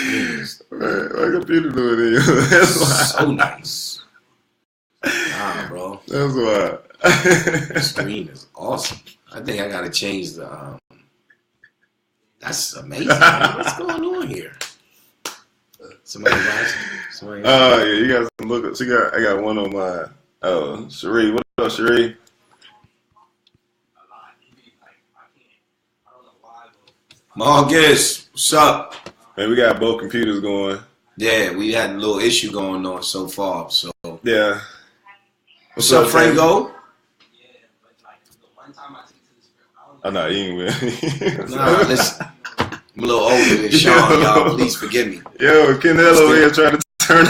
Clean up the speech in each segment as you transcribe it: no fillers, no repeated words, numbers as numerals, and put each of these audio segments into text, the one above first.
Man, my computer doing it. That's why. So nice. Nah, bro. That's why. The screen is awesome. I think I gotta change the. That's amazing. Man. What's going on here? Somebody watching? Yeah, you got some look up. I got one on my. Oh, Sheree. What up, Sheree? Marcus, what's up? Man, we got both computers going. Yeah, we had a little issue going on so far. So yeah. What's up, Franco? Oh no, you ain't with. Nah, listen. I'm a little older than Sean, y'all. Please forgive me. Yo, Kenneth over here trying to turn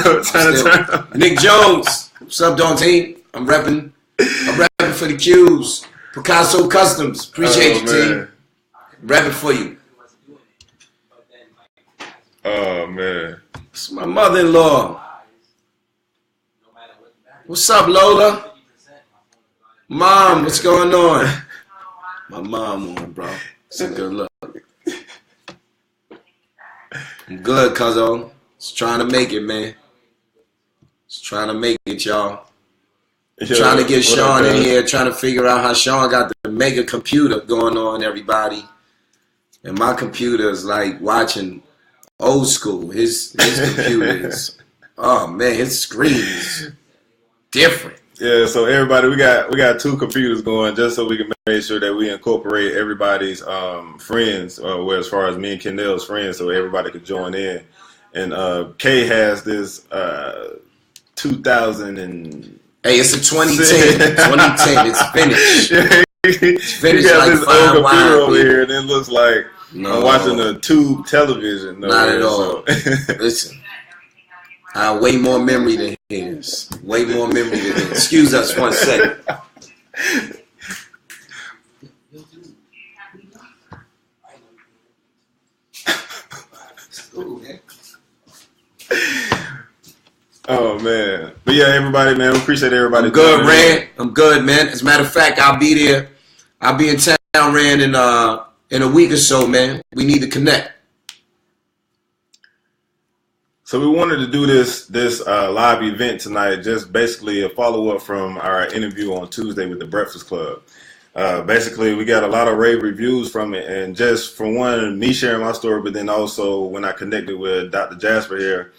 up. Nick Jones, what's up, Dante? I'm repping for the Qs. Picasso Customs, appreciate you, team. Repping for you. Oh man, it's my mother-in-law. What's up, Lola? Mom, what's going on? My mom on, bro. It's a good look. I'm good, cuzzo. Just trying to make it, man. Just trying to make it, y'all. Trying to get Sean in here, trying to figure out how Sean got the mega computer going on, everybody. And my computer is like watching old school. His computer is, oh man, his screen is different. Yeah, so everybody, we got two computers going just so we can make sure that we incorporate everybody's friends, well, as far as me and Kendall's friends, so everybody could join in. And Kay has this 2000 and... Hey, it's a 2010. 2010. It's finished. It's finished. You got like this old computer over here, and it looks like I'm watching a tube television. Not at all. So. Listen. Way more memory than his. Way more memory than his. Excuse us 1 second. Oh man, but yeah, everybody, man, we appreciate everybody. I'm good, Rand. I'm good, man. As a matter of fact, I'll be there. I'll be in town, Rand, in a week or so, man. We need to connect. So we wanted to do this live event tonight, just basically a follow-up from our interview on Tuesday with the Breakfast Club. Basically, we got a lot of rave reviews from it, and just for one, me sharing my story, but then also when I connected with Dr. Jasper here,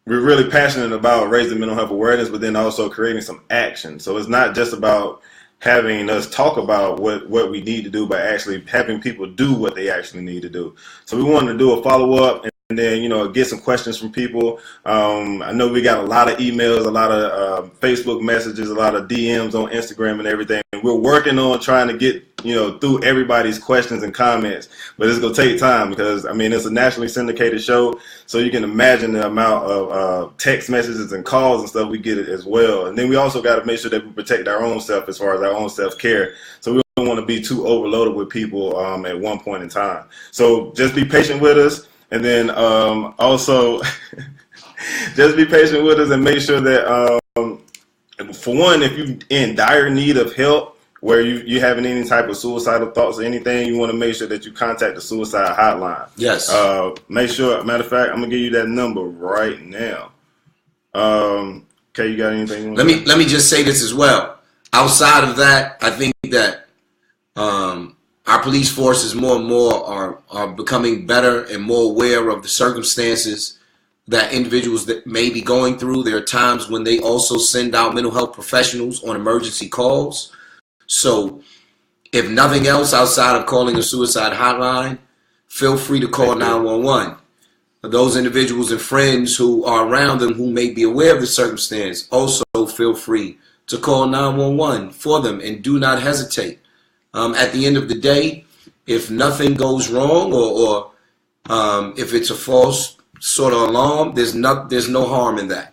we're really passionate about raising mental health awareness, but then also creating some action. So it's not just about having us talk about what we need to do, but actually having people do what they actually need to do. So we wanted to do a follow-up and then, get some questions from people. I know we got a lot of emails, a lot of Facebook messages, a lot of DMs on Instagram and everything. We're working on trying to get, through everybody's questions and comments, but it's going to take time because, it's a nationally syndicated show, so you can imagine the amount of text messages and calls and stuff we get as well. And then we also got to make sure that we protect our own self as far as our own self-care. So we don't want to be too overloaded with people at one point in time. So just be patient with us. And then also just be patient with us and make sure that, for one, if you're in dire need of help, where you having any type of suicidal thoughts or anything, you want to make sure that you contact the suicide hotline. Yes. Make sure, matter of fact, I'm going to give you that number right now. Okay, you got anything? Let me just say this as well. Outside of that, I think that our police forces more and more are becoming better and more aware of the circumstances that individuals that may be going through. There are times when they also send out mental health professionals on emergency calls. So if nothing else outside of calling a suicide hotline, feel free to call 911. Those individuals and friends who are around them who may be aware of the circumstance, also feel free to call 911 for them and do not hesitate. At the end of the day, if nothing goes wrong or if it's a false sort of alarm, there's no harm in that.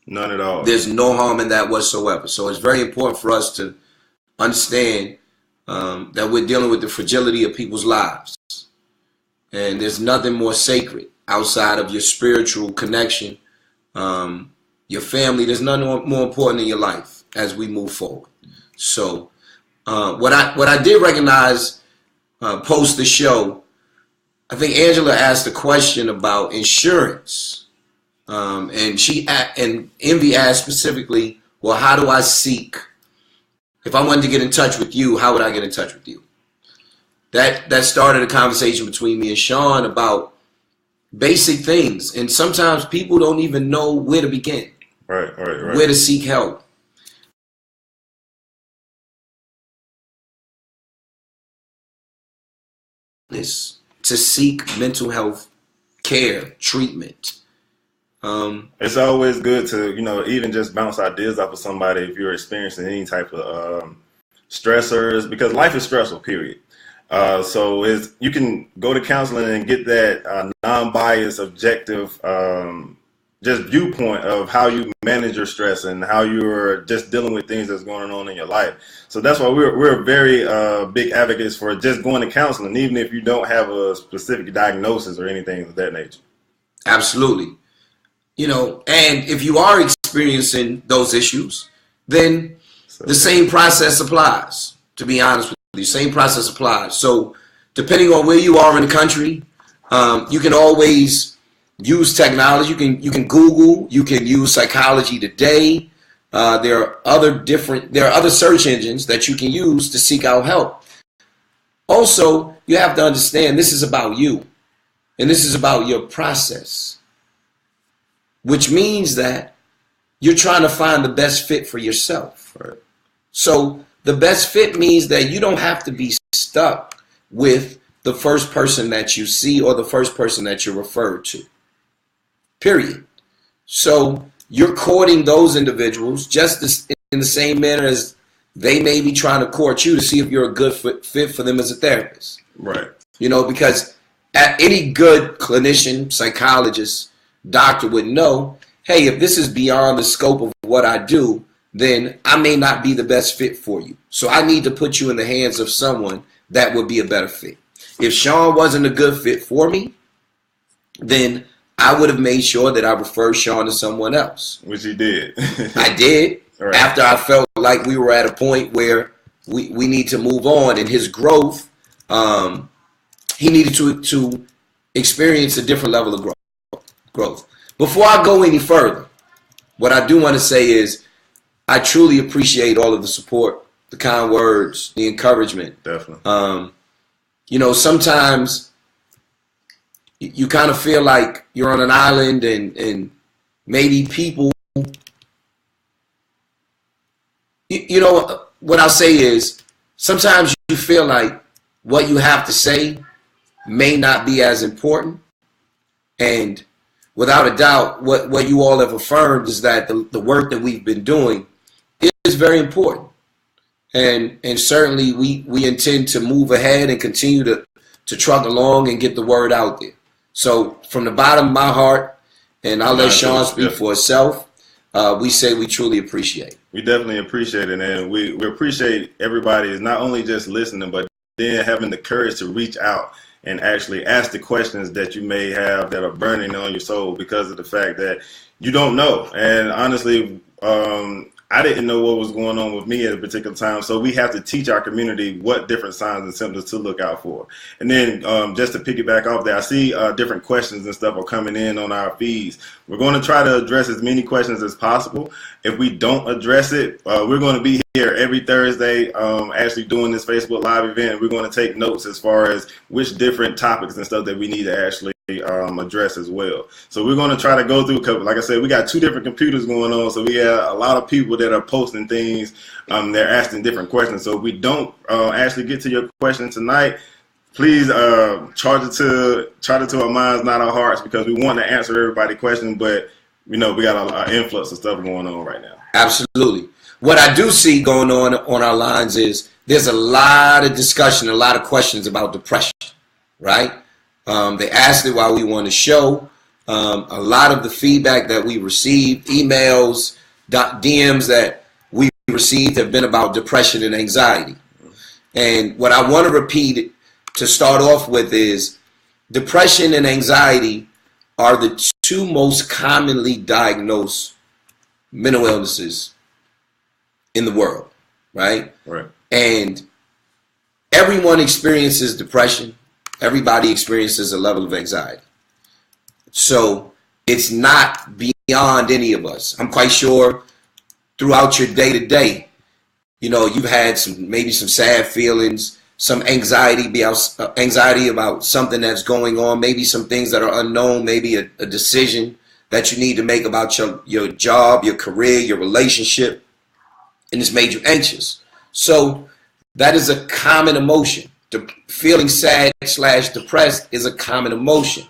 None at all. There's no harm in that whatsoever. So it's very important for us to understand that we're dealing with the fragility of people's lives. And there's nothing more sacred outside of your spiritual connection, your family. There's nothing more important in your life as we move forward. So what I did recognize post the show, I think Angela asked a question about insurance, and Envy asked specifically, well, how do I seek? If I wanted to get in touch with you, how would I get in touch with you? That started a conversation between me and Sean about basic things, and sometimes people don't even know where to begin, right. where to seek help. To seek mental health care, treatment. It's always good to, even just bounce ideas off of somebody if you're experiencing any type of stressors, because life is stressful, period. So you can go to counseling and get that non-biased, objective, just viewpoint of how you manage your stress and how you're just dealing with things that's going on in your life. So that's why we're very big advocates for just going to counseling, even if you don't have a specific diagnosis or anything of that nature. Absolutely. And if you are experiencing those issues, then the same process applies, to be honest with you. The same process applies. So depending on where you are in the country, you can always use technology. You can Google. You can use Psychology Today. There are other search engines that you can use to seek out help. Also, you have to understand this is about you, and this is about your process, which means that you're trying to find the best fit for yourself. Right. So the best fit means that you don't have to be stuck with the first person that you see or the first person that you're referred to. Period. So you're courting those individuals just in the same manner as they may be trying to court you to see if you're a good fit for them as a therapist. Right. Because any good clinician, psychologist, doctor would know, hey, if this is beyond the scope of what I do, then I may not be the best fit for you. So I need to put you in the hands of someone that would be a better fit. If Sean wasn't a good fit for me, then I would have made sure that I referred Sean to someone else. Which he did. I did. Right. After I felt like we were at a point where we need to move on in his growth, he needed to experience a different level of growth. Before I go any further, what I do want to say is I truly appreciate all of the support, the kind words, the encouragement. Definitely. Sometimes you kind of feel like you're on an island and maybe people, what I'll say is sometimes you feel like what you have to say may not be as important. And without a doubt, what you all have affirmed is that the work that we've been doing is very important. And certainly we intend to move ahead and continue to truck along and get the word out there. So from the bottom of my heart, and I'll let Sean speak for himself, we say we truly appreciate it. We definitely appreciate it, and we appreciate everybody is not only just listening, but then having the courage to reach out and actually ask the questions that you may have that are burning on your soul because of the fact that you don't know. And honestly, I didn't know what was going on with me at a particular time. So we have to teach our community what different signs and symptoms to look out for. And then just to piggyback off that, I see different questions and stuff are coming in on our feeds. We're going to try to address as many questions as possible. If we don't address it, we're going to be here every Thursday actually doing this Facebook Live event. We're going to take notes as far as which different topics and stuff that we need to actually address as well. So we're going to try to go through a couple. Like I said, we got 2 different computers going on, so we have a lot of people that are posting things. They're asking different questions. So if we don't actually get to your question tonight, please charge it to our minds, not our hearts, because we want to answer everybody's question. But we got an influx of stuff going on right now. Absolutely. What I do see going on our lines is there's a lot of discussion, a lot of questions about depression, right? They asked it while we were on the show. A lot of the feedback that we received, emails, DMs that we received have been about depression and anxiety. And what I want to repeat to start off with is depression and anxiety are the 2 most commonly diagnosed mental illnesses in the world, right? Right. And everyone experiences depression. Everybody experiences a level of anxiety. So it's not beyond any of us. I'm quite sure throughout your day to day, you've had maybe some sad feelings, some anxiety about something that's going on, maybe some things that are unknown, maybe a decision that you need to make about your job, your career, your relationship, and it's made you anxious. So that is a common emotion. Feeling sad / depressed is a common emotion.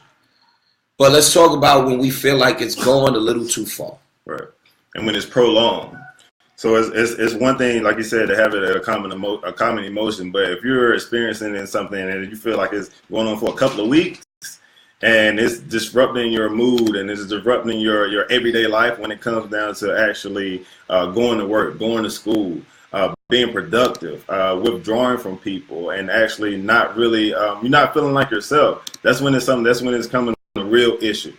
But let's talk about when we feel like it's gone a little too far. Right. And when it's prolonged. So it's one thing, like you said, to have it a common emotion. But if you're experiencing something and you feel like it's going on for a couple of weeks and it's disrupting your mood and it's disrupting your everyday life when it comes down to actually going to work, going to school, being productive, withdrawing from people, and actually not really, you're not feeling like yourself. That's when it's coming a real issue.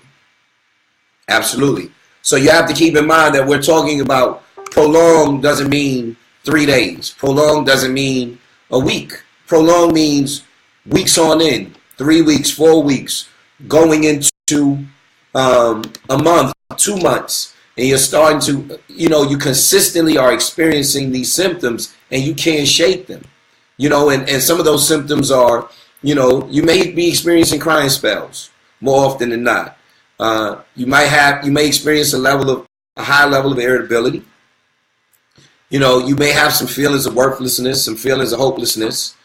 Absolutely. So you have to keep in mind that we're talking about prolonged doesn't mean 3 days. Prolonged doesn't mean a week. Prolonged means weeks on end, 3 weeks, 4 weeks, going into a month, 2 months, and you're starting to, you consistently are experiencing these symptoms and you can't shake them. And some of those symptoms are, you may be experiencing crying spells more often than not. You may experience a high level of irritability. You may have some feelings of worthlessness, some feelings of hopelessness.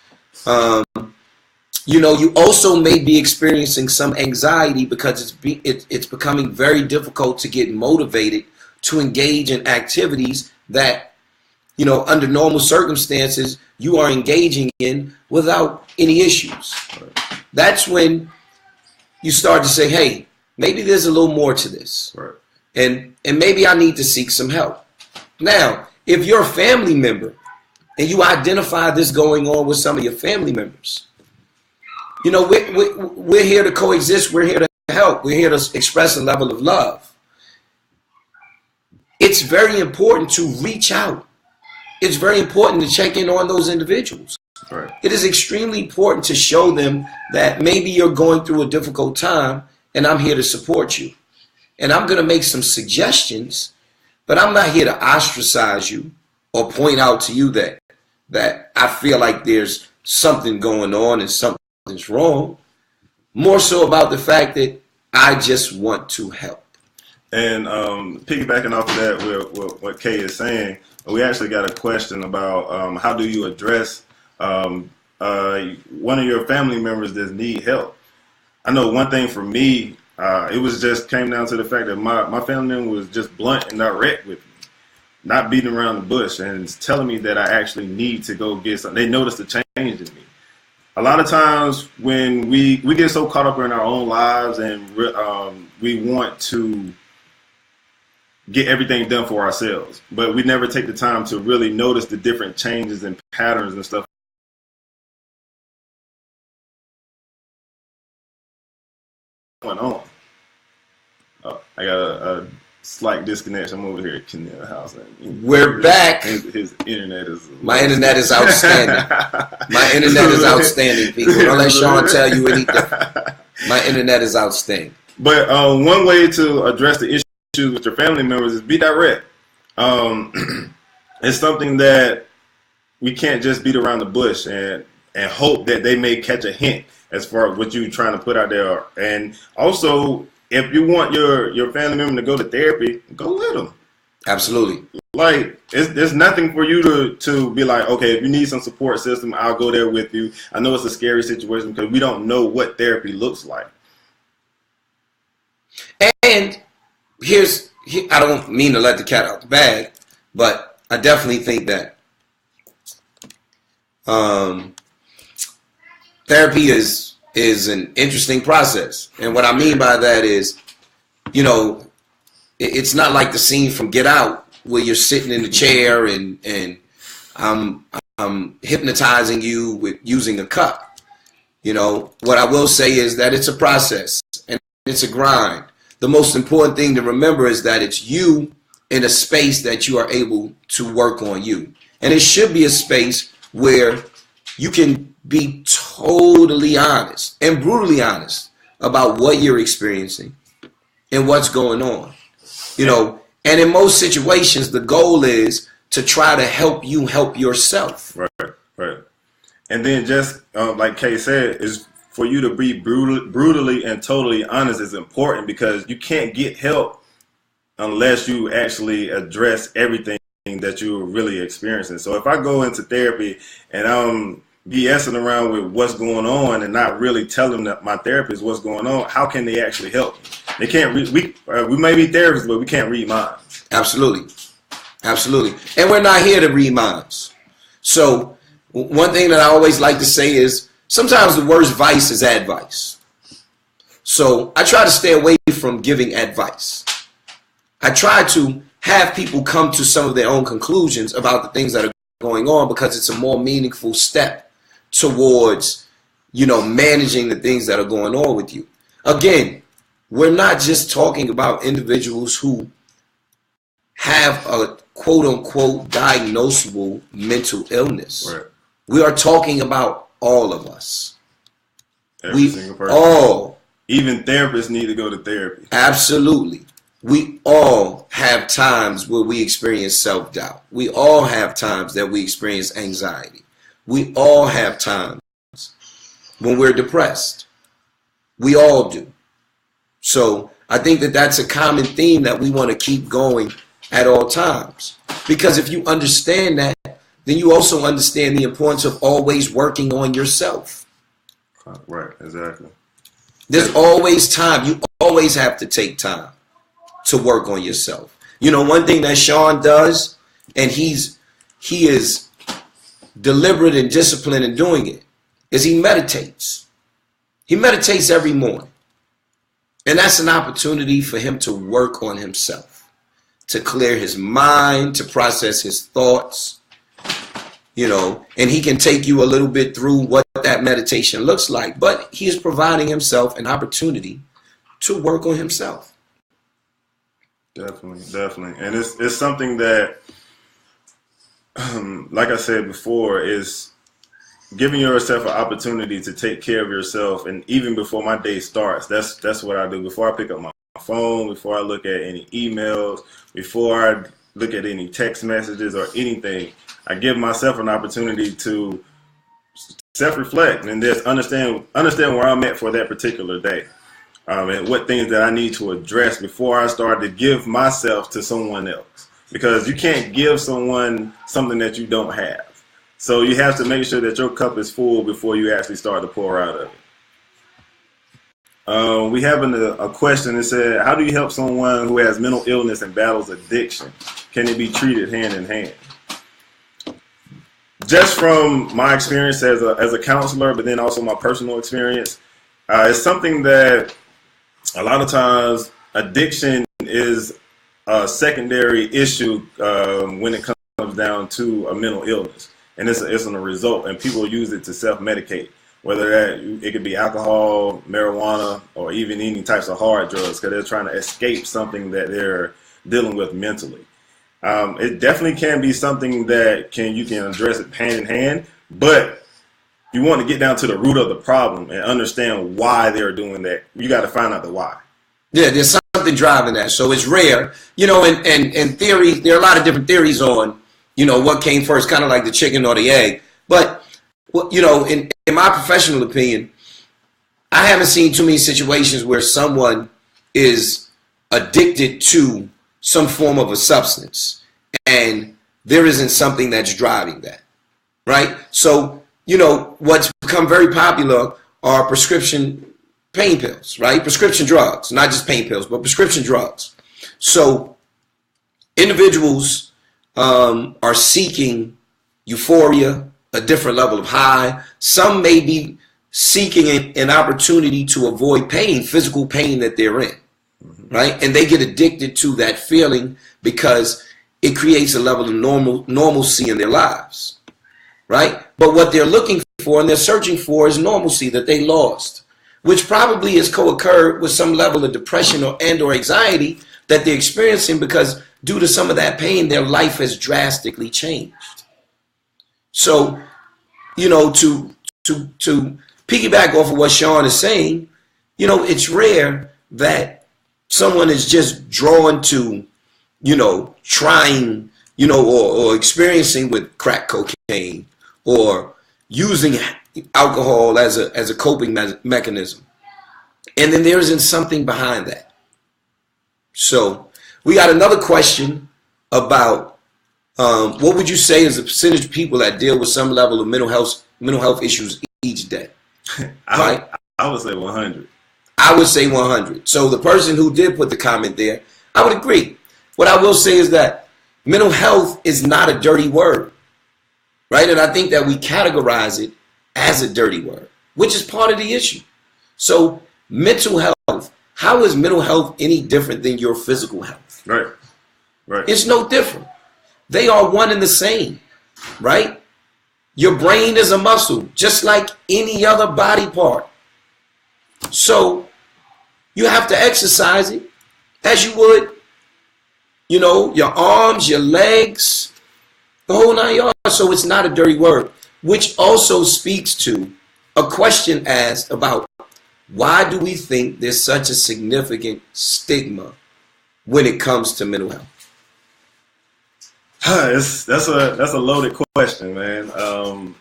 You also may be experiencing some anxiety because it's becoming very difficult to get motivated to engage in activities that, under normal circumstances, you are engaging in without any issues. That's when you start to say, hey, maybe there's a little more to this. Right. And maybe I need to seek some help. Now, if you're a family member and you identify this going on with some of your family members, we're here to coexist. We're here to help. We're here to express a level of love. It's very important to reach out. It's very important to check in on those individuals. Right. It is extremely important to show them that maybe you're going through a difficult time and I'm here to support you. And I'm going to make some suggestions, but I'm not here to ostracize you or point out to you that I feel like there's something going on and something's wrong. More so about the fact that I just want to help. And piggybacking off of that, with what Kay is saying, we actually got a question about how do you address one of your family members that need help. I know one thing for me, it was just came down to the fact that my family member was just blunt and direct with me, not beating around the bush, and it's telling me that I actually need to go get something. They noticed a change in me. A lot of times when we get so caught up in our own lives and we want to get everything done for ourselves, but we never take the time to really notice the different changes and patterns and stuff going on. Oh, I got a slight disconnection. I'm over here at Kennel House. We're back. His internet is... My internet is outstanding. My internet is outstanding, people. Don't let Sean tell you any different. My internet is outstanding. But one way to address the issues with your family members is be direct. It's something that we can't just beat around the bush and hope that they may catch a hint as far as what you're trying to put out there. And also, if you want your family member to go to therapy, go with them. Absolutely. Like, there's nothing for you to be like, okay, if you need some support system, I'll go there with you. I know it's a scary situation because we don't know what therapy looks like. And I don't mean to let the cat out the bag, but I definitely think that therapy is an interesting process. And what I mean by that is, it's not like the scene from Get Out where you're sitting in the chair and I'm hypnotizing you with using a cup. What I will say is that it's a process and it's a grind. The most important thing to remember is that it's you in a space that you are able to work on you. And it should be a space where you can be totally honest and brutally honest about what you're experiencing and what's going on. You know, and in most situations, the goal is to try to help you help yourself. Right. And then just like Kay said, is for you to be brutally and totally honest is important, because you can't get help unless you actually address everything that you're really experiencing. So if I go into therapy and I'm BSing around with what's going on and not really telling my therapist what's going on, how can they actually help me? They can't read. We may be therapists, but we can't read minds. Absolutely. And we're not here to read minds. So one thing that I always like to say is sometimes the worst vice is advice. So I try to stay away from giving advice. I try to have people come to some of their own conclusions about the things that are going on, because it's a more meaningful step towards, you know, managing the things that are going on with you. Again, we're not just talking about individuals who have a quote unquote diagnosable mental illness. Right. We are talking about all of us. Every single person. All. Even therapists need to go to therapy. Absolutely. We all have times where we experience self-doubt. We all have times that we experience anxiety. We all have times when we're depressed. We all do. So I think that that's a common theme that we want to keep going at all times. Because if you understand that, then you also understand the importance of always working on yourself. Right, exactly. There's always time. You always have to take time to work on yourself. You know, one thing that Sean does, and he is deliberate and disciplined in doing it, is he meditates. He meditates every morning. And that's an opportunity for him to work on himself, to clear his mind, to process his thoughts, you know, and he can take you a little bit through what that meditation looks like, but he is providing himself an opportunity to work on himself. Definitely. And it's something that, like I said before, is giving yourself an opportunity to take care of yourself. And even before my day starts, that's what I do. Before I pick up my phone, before I look at any emails, before I look at any text messages or anything, I give myself an opportunity to self-reflect and just understand where I'm at for that particular day. And what things that I need to address before I start to give myself to someone else. Because you can't give someone something that you don't have. So you have to make sure that your cup is full before you actually start to pour out of it. We have a question that said, how do you help someone who has mental illness and battles addiction? Can it be treated hand in hand? Just from my experience as a counselor, but then also my personal experience, it's something that a lot of times addiction is a secondary issue when it comes down to a mental illness. And it's a result, and people use it to self-medicate, whether it could be alcohol, marijuana, or even any types of hard drugs, because they're trying to escape something that they're dealing with mentally. It definitely can be something that you can address it hand in hand, but you want to get down to the root of the problem and understand why they're doing that. You got to find out the why. Yeah, there's something driving that. So it's rare, you know, and theory, there are a lot of different theories on, you know, what came first, kind of like the chicken or the egg. But, you know, in my professional opinion, I haven't seen too many situations where someone is addicted to some form of a substance and there isn't something that's driving that, right? So, you know, what's become very popular are prescription pain pills, right? Prescription drugs, not just pain pills, but prescription drugs. So individuals are seeking euphoria, a different level of high. Some may be seeking an opportunity to avoid pain, physical pain that they're in, right? And they get addicted to that feeling because it creates a level of normalcy in their lives. Right? But what they're looking for and they're searching for is normalcy that they lost, which probably has co-occurred with some level of depression or anxiety that they're experiencing, because due to some of that pain, their life has drastically changed. So, you know, to to piggyback off of what Sean is saying, it's rare that someone is just drawn to, trying, or experiencing with crack cocaine or using alcohol as a coping mechanism. And then there isn't something behind that. So we got another question about what would you say is the percentage of people that deal with some level of mental health issues each day? Right? I would say 100. I would say 100. So the person who did put the comment there, I would agree. What I will say is that mental health is not a dirty word, right? And I think that we categorize it as a dirty word, which is part of the issue. So mental health, how is mental health any different than your physical health? Right. It's no different. They are one and the same, right? Your brain is a muscle, just like any other body part. So you have to exercise it as you would, your arms, your legs, the whole 9 yards. So it's not a dirty word, which also speaks to a question asked about why do we think there's such a significant stigma when it comes to mental health? That's a loaded question, man.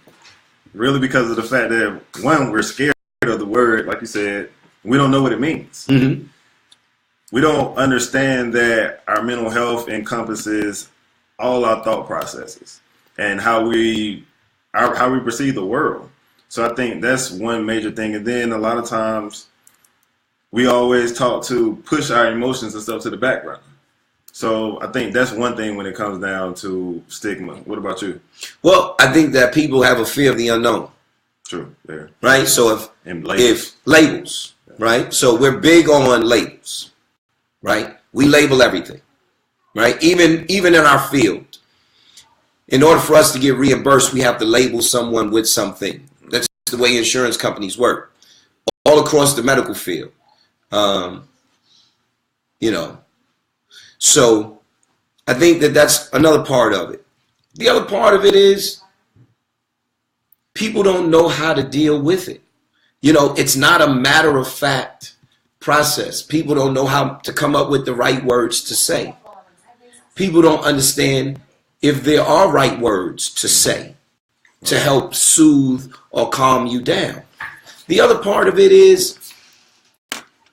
Really because of the fact that, one, we're scared of the word, like you said. We don't know what it means. Mm-hmm. We don't understand that our mental health encompasses all our thought processes and how we perceive the world. So I think that's one major thing. And then a lot of times we always talk to push our emotions and stuff to the background. So I think that's one thing when it comes down to stigma. What about you? Well, I think that people have a fear of the unknown. True. Yeah. Right? So if labels, right? So we're big on labels, right? We label everything, right? Even in our field. In order for us to get reimbursed, we have to label someone with something. That's the way insurance companies work. All across the medical field. So I think that that's another part of it. The other part of it is people don't know how to deal with it. It's not a matter of fact process. People don't know how to come up with the right words to say. People don't understand if there are right words to say to help soothe or calm you down. The other part of it is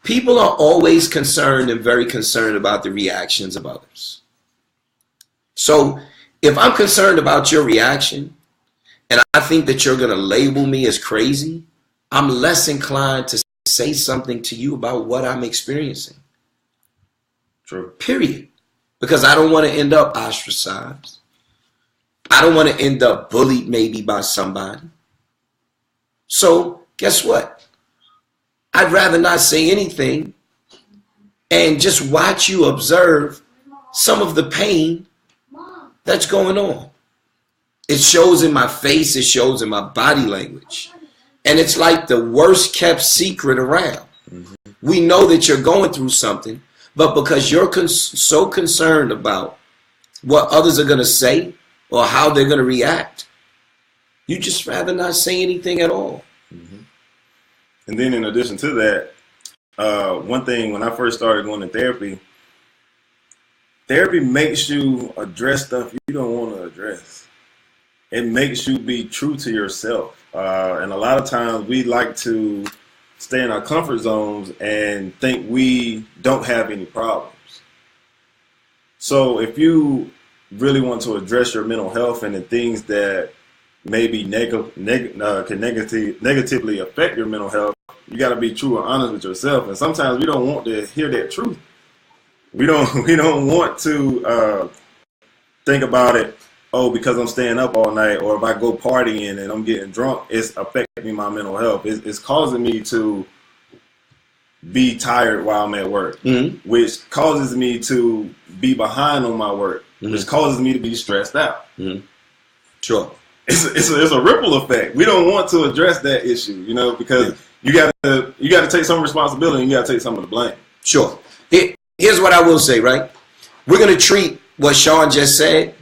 people are always concerned and very concerned about the reactions of others. So if I'm concerned about your reaction and I think that you're going to label me as crazy, I'm less inclined to say something to you about what I'm experiencing. True. Period. Because I don't want to end up ostracized. I don't want to end up bullied maybe by somebody. So guess what? I'd rather not say anything and just watch you observe some of the pain that's going on. It shows in my face. It shows in my body language. And it's like the worst kept secret around. Mm-hmm. We know that you're going through something, but because you're so concerned about what others are going to say or how they're going to react, you just rather not say anything at all. Mm-hmm. And then in addition to that, one thing when I first started going to therapy makes you address stuff you don't want to address. It makes you be true to yourself. And a lot of times we like to stay in our comfort zones and think we don't have any problems. So if you really want to address your mental health and the things that maybe can negatively affect your mental health, you got to be true and honest with yourself. And sometimes we don't want to hear that truth. We don't want to think about it. Oh, because I'm staying up all night, or if I go partying and I'm getting drunk, it's affecting my mental health. It's causing me to be tired while I'm at work, mm-hmm. which causes me to be behind on my work, mm-hmm. which causes me to be stressed out. Mm-hmm. Sure. It's a ripple effect. We don't want to address that issue, because you got to take some responsibility and you got to take some of the blame. Sure. Here's what I will say, right? We're going to treat what Sean just said,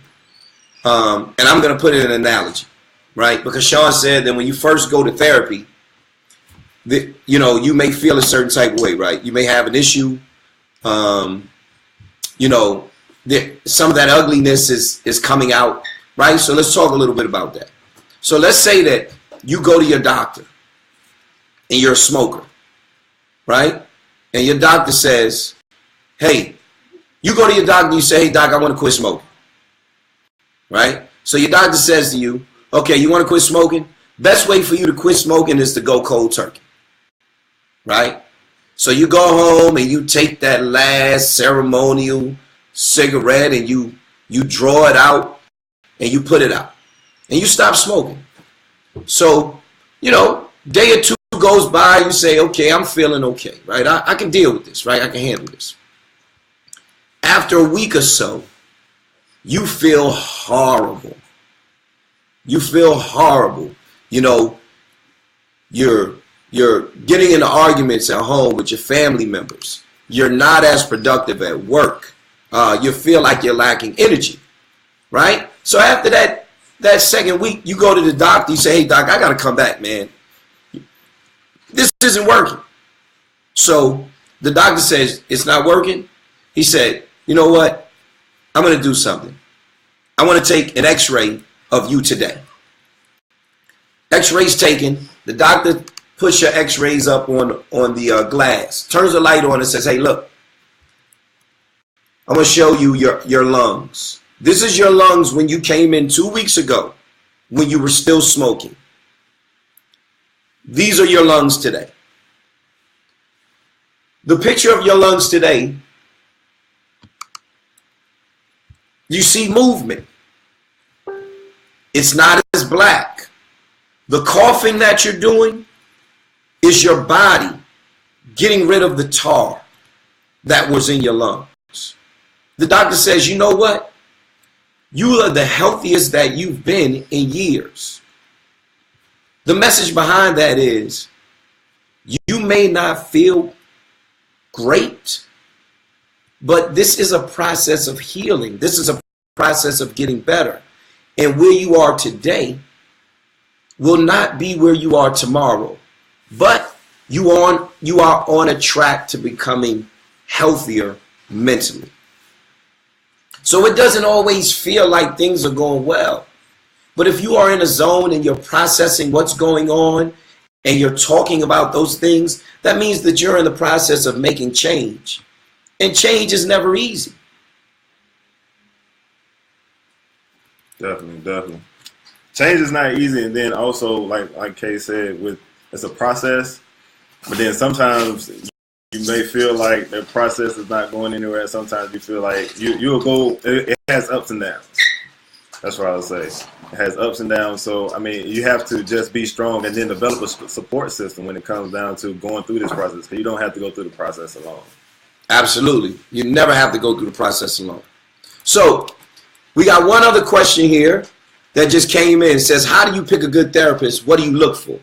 and I'm going to put it in an analogy, right? Because Sean said that when you first go to therapy, you may feel a certain type of way, right? You may have an issue. Some of that ugliness is coming out, right? So let's talk a little bit about that. So let's say that you go to your doctor and you're a smoker, right? And your doctor says, hey, you go to your doctor and you say, hey, doc, I want to quit smoking, right? So your doctor says to you, okay, you want to quit smoking? Best way for you to quit smoking is to go cold turkey, right? So you go home and you take that last ceremonial cigarette and you draw it out and you put it out and you stop smoking. So, day or two goes by, you say, okay, I'm feeling okay, right? I can deal with this, right? I can handle this. After a week or so, you feel horrible. You feel horrible. You're getting into arguments at home with your family members. You're not as productive at work. You feel like you're lacking energy, right? So after that second week, you go to the doctor. You say, hey, doc, I got to come back, man. This isn't working. So the doctor says, it's not working. He said, you know what? I'm going to do something. I want to take an x-ray of you today. X-rays taken. The doctor puts your x-rays up on the glass, turns the light on and says, hey, look, I'm going to show you your lungs. This is your lungs when you came in 2 weeks ago when you were still smoking. These are your lungs today. The picture of your lungs today, you see movement. It's not as black. The coughing that you're doing is your body getting rid of the tar that was in your lungs. The doctor says, you know what? You are the healthiest that you've been in years. The message behind that is, you may not feel great, but this is a process of healing. This is a process of getting better. And where you are today will not be where you are tomorrow. But you are on a track to becoming healthier mentally. So it doesn't always feel like things are going well. But if you are in a zone and you're processing what's going on and you're talking about those things, that means that you're in the process of making change. And change is never easy. Definitely. Change is not easy, and then also, like Kay said, it's a process. But then sometimes you may feel like the process is not going anywhere. Sometimes you feel like you'll go. It has ups and downs. That's what I would say. It has ups and downs. So, I mean, you have to just be strong and then develop a support system when it comes down to going through this process. Because you don't have to go through the process alone. Absolutely. You never have to go through the process alone. So, we got one other question here that just came in. It says, how do you pick a good therapist? What do you look for?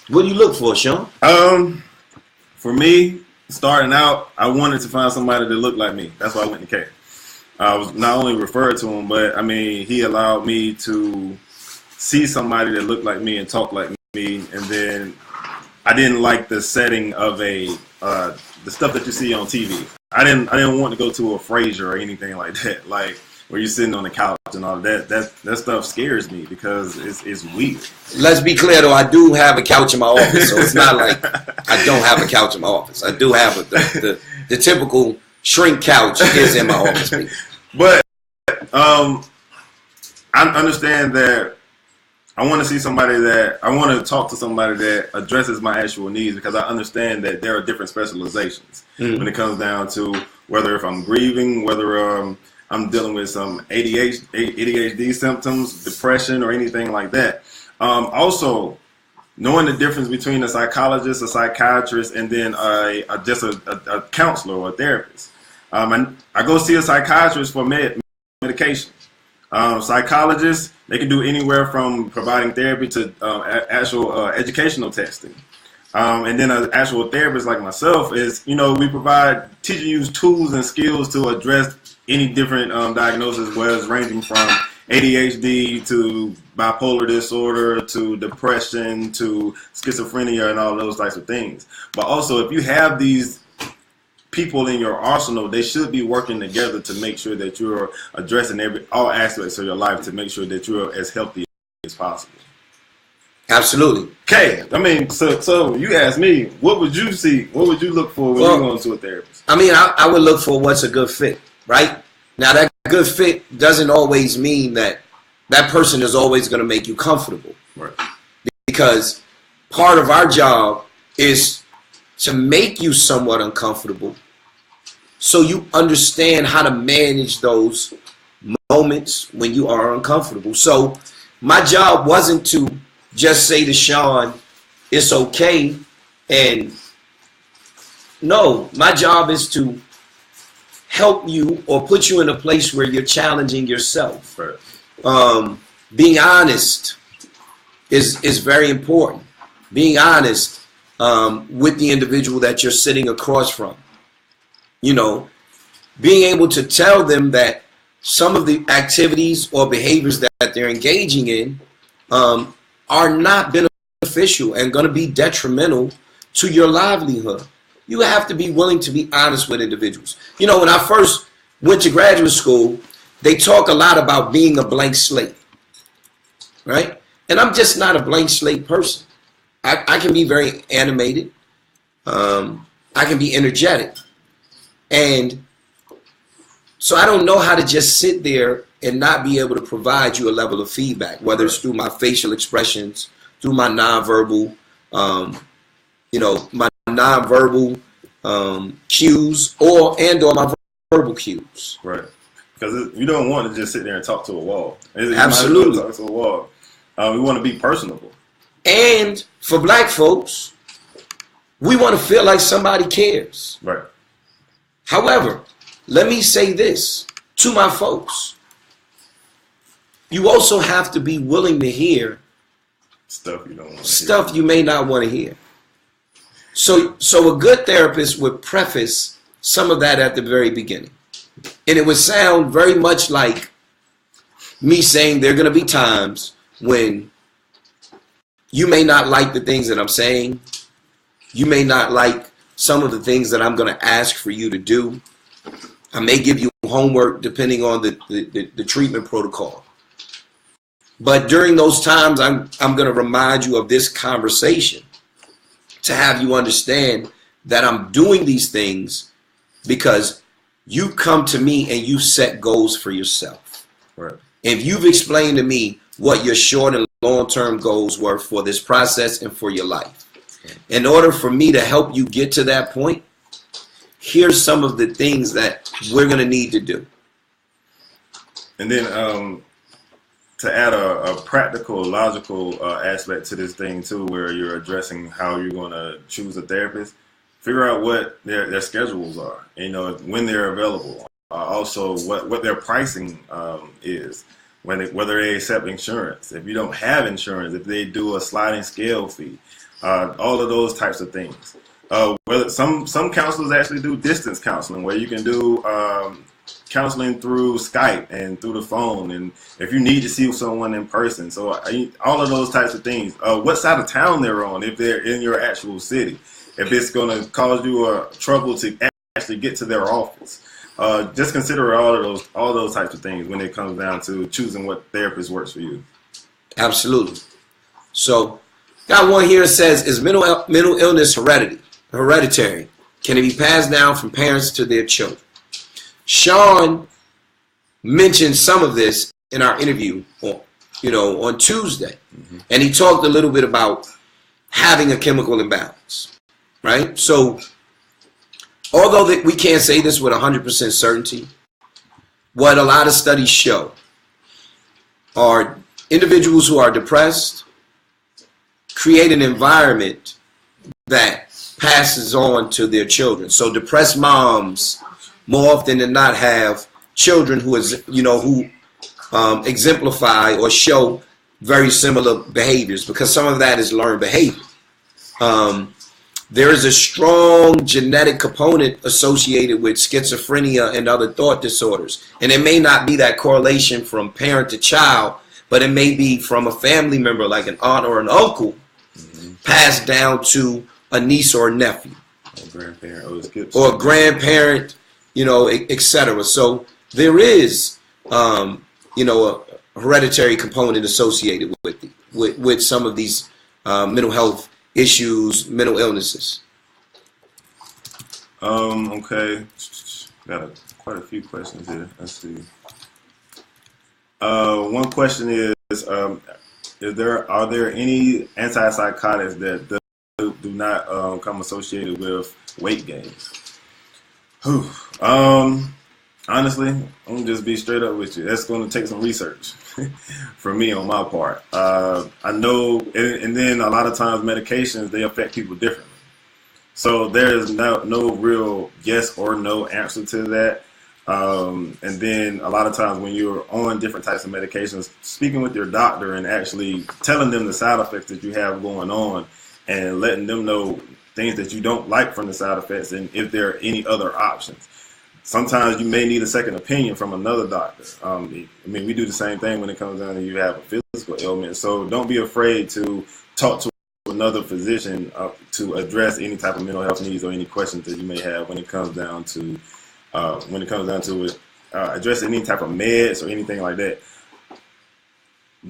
What do you look for, Sean? For me, starting out, I wanted to find somebody that looked like me. That's why I went to K. I was not only referred to him, but I mean, he allowed me to see somebody that looked like me and talk like me. And then I didn't like the setting of the stuff that you see on TV. I didn't want to go to a Frasier or anything like that, like where you're sitting on the couch and all that. That stuff scares me because it's weird. Let's be clear, though. I do have a couch in my office, so it's not like I don't have a couch in my office. I do have the typical shrink couch is in my office. But I understand that I want to see somebody that I want to talk to somebody that addresses my actual needs, because I understand that there are different specializations when it comes down to whether if I'm grieving, whether I'm dealing with some ADHD symptoms, depression, or anything like that. Also, knowing the difference between a psychologist, a psychiatrist, and then just a counselor or a therapist. I go see a psychiatrist for medication. Psychologists, they can do anywhere from providing therapy to actual educational testing. And then an actual therapist like myself is, we provide teaching you tools and skills to address any different diagnosis, whether it's ranging from ADHD to bipolar disorder to depression to schizophrenia and all those types of things. But also, if you have these people in your arsenal, they should be working together to make sure that you're addressing all aspects of your life to make sure that you're as healthy as possible. Absolutely. Okay, I mean, so you asked me, what would you see? What would you look for when you go to a therapist? I mean, I would look for what's a good fit, right? Now, that good fit doesn't always mean that that person is always going to make you comfortable. Right. Because part of our job is to make you somewhat uncomfortable so you understand how to manage those moments when you are uncomfortable. So my job wasn't to just say to Sean, it's okay. And no, my job is to help you or put you in a place where you're challenging yourself. Right. Being honest is very important. Being honest with the individual that you're sitting across from. You know, being able to tell them that some of the activities or behaviors that they're engaging in are not beneficial and going to be detrimental to your livelihood. You have to be willing to be honest with individuals. You know, when I first went to graduate school, they talk a lot about being a blank slate, right? And I'm just not a blank slate person. I can be very animated. I can be energetic. And so I don't know how to just sit there and not be able to provide you a level of feedback, whether it's through my facial expressions, through my nonverbal, my nonverbal cues or my verbal cues. Right. Because you don't want to just sit there and talk to a wall. Absolutely. Talk to a wall. We want to be personable. And for black folks, we want to feel like somebody cares. Right. However, let me say this to my folks. You also have to be willing to hear stuff you don't want to stuff you may not want to hear. So a good therapist would preface some of that at the very beginning. And it would sound very much like me saying there are going to be times when you may not like the things that I'm saying. You may not like some of the things that I'm going to ask for you to do. I may give you homework depending on the treatment protocol. But during those times, I'm going to remind you of this conversation to have you understand that I'm doing these things because you come to me and you set goals for yourself. Right. If you've explained to me what your short and long-term goals were for this process and for your life, in order for me to help you get to that point, here's some of the things that we're going to need to do. And then to add a practical, logical aspect to this thing too, where you're addressing how you're going to choose a therapist, figure out what their schedules are, when they're available. Also, what their pricing is, whether they accept insurance. If you don't have insurance, if they do a sliding scale fee, all of those types of things. Whether some counselors actually do distance counseling, where you can do counseling through Skype and through the phone, and if you need to see someone in person. So all of those types of things. What side of town they're on, if they're in your actual city, if it's going to cause you trouble to actually get to their office. Just consider all those types of things when it comes down to choosing what therapist works for you. Absolutely. So, got one here that says, is mental illness hereditary? Can it be passed down from parents to their children? Sean mentioned some of this in our interview on Tuesday. Mm-hmm. And he talked a little bit about having a chemical imbalance, right? So, although we can't say this with 100% certainty, what a lot of studies show are individuals who are depressed create an environment that passes on to their children. So depressed moms more often than not have children who exemplify or show very similar behaviors, because some of that is learned behavior. there is a strong genetic component associated with schizophrenia and other thought disorders. And it may not be that correlation from parent to child, but it may be from a family member like an aunt or an uncle passed down to a niece or a nephew. Or a grandparent, etc. So there is, a hereditary component associated with some of these mental health issues, mental illnesses. Okay. Got quite a few questions here. Let's see. One question is are there any antipsychotics that do not come associated with weight gain? Honestly, I'm gonna just be straight up with you. That's going to take some research for me on my part. I know, and then a lot of times medications, they affect people differently. So there's no real yes or no answer to that. And then a lot of times when you're on different types of medications, speaking with your doctor and actually telling them the side effects that you have going on and letting them know things that you don't like from the side effects and if there are any other options. Sometimes you may need a second opinion from another doctor. We do the same thing when it comes down to you have a physical ailment. So don't be afraid to talk to another physician to address any type of mental health needs or any questions that you may have when it comes down to addressing any type of meds or anything like that.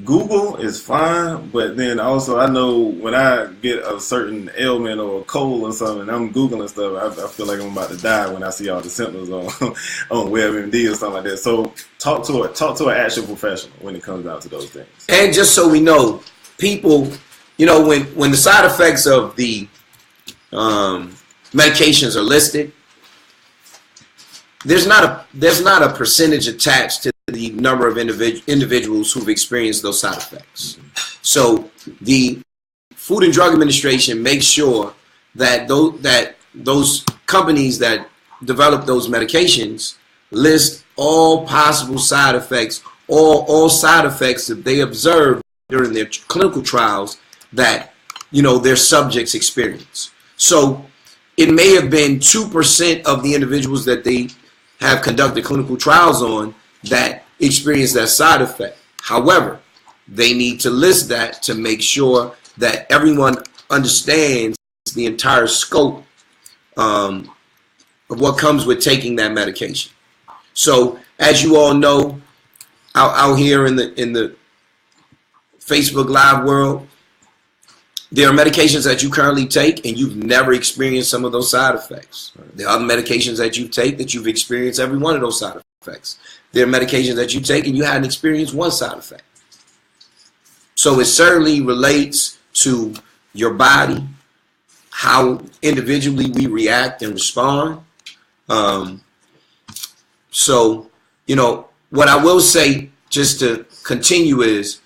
Google is fine, but then also I know when I get a certain ailment or a cold or something, I'm Googling stuff, I feel like I'm about to die when I see all the symptoms on WebMD or something like that. So talk to an actual professional when it comes down to those things. And just so we know, people, when the side effects of the medications are listed, there's not a percentage attached to the number of individuals who've experienced those side effects. So the Food and Drug Administration makes sure that those companies that develop those medications list all possible side effects, all side effects that they observe during their clinical trials that their subjects experience. So it may have been 2% of the individuals that they have conducted clinical trials on that experience that side effect. However, they need to list that to make sure that everyone understands the entire scope of what comes with taking that medication. So, as you all know, out here in the Facebook Live world, there are medications that you currently take and you've never experienced some of those side effects. There are other medications that you take that you've experienced every one of those side effects. There are medications that you take and you hadn't experienced one side effect. So it certainly relates to your body, how individually we react and respond. So, what I will say, just to continue, is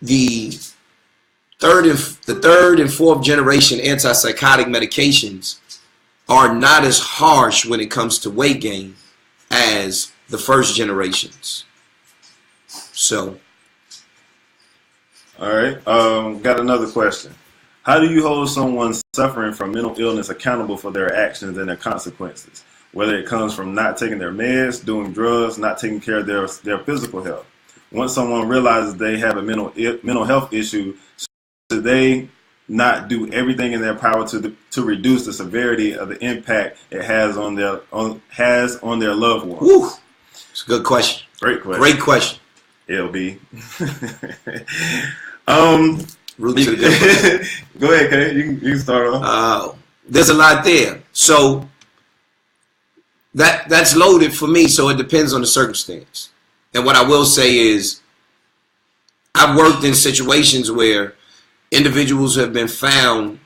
the third and fourth generation antipsychotic medications are not as harsh when it comes to weight gain as the first generations. So, all right. Got another question. How do you hold someone suffering from mental illness accountable for their actions and their consequences, whether it comes from not taking their meds, doing drugs, not taking care of their physical health? Once someone realizes they have a mental health issue, should they not do everything in their power to reduce the severity of the impact it has on their loved ones? Woo. It's a good question. Great question. Great question. LB. Root to the good one. Go ahead, Kay. You can start off. There's a lot there. So that's loaded for me, so it depends on the circumstance. And what I will say is I've worked in situations where individuals have been found,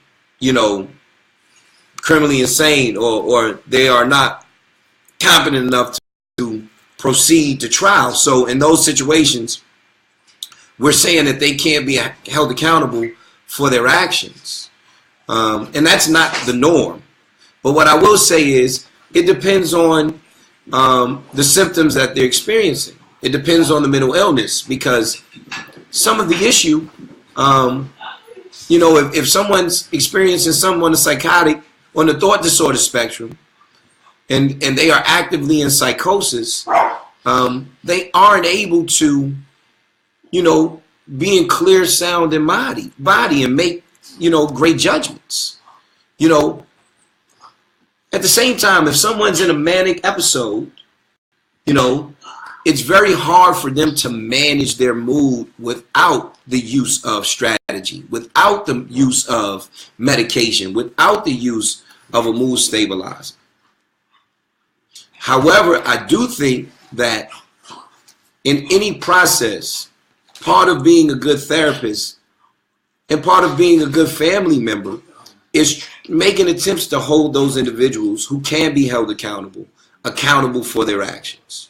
criminally insane or they are not competent enough to proceed to trial. So in those situations, we're saying that they can't be held accountable for their actions. And that's not the norm. But what I will say is it depends on the symptoms that they're experiencing. It depends on the mental illness, because some of the issue You know, if someone's experiencing someone psychotic on the thought disorder spectrum, and they are actively in psychosis, they aren't able to, you know, be in clear, sound, and body and make, you know, great judgments. You know, at the same time, if someone's in a manic episode, you know, it's very hard for them to manage their mood without the use of strategy, without the use of medication, without the use of a mood stabilizer. However, I do think that in any process, part of being a good therapist and part of being a good family member is making attempts to hold those individuals who can be held accountable for their actions.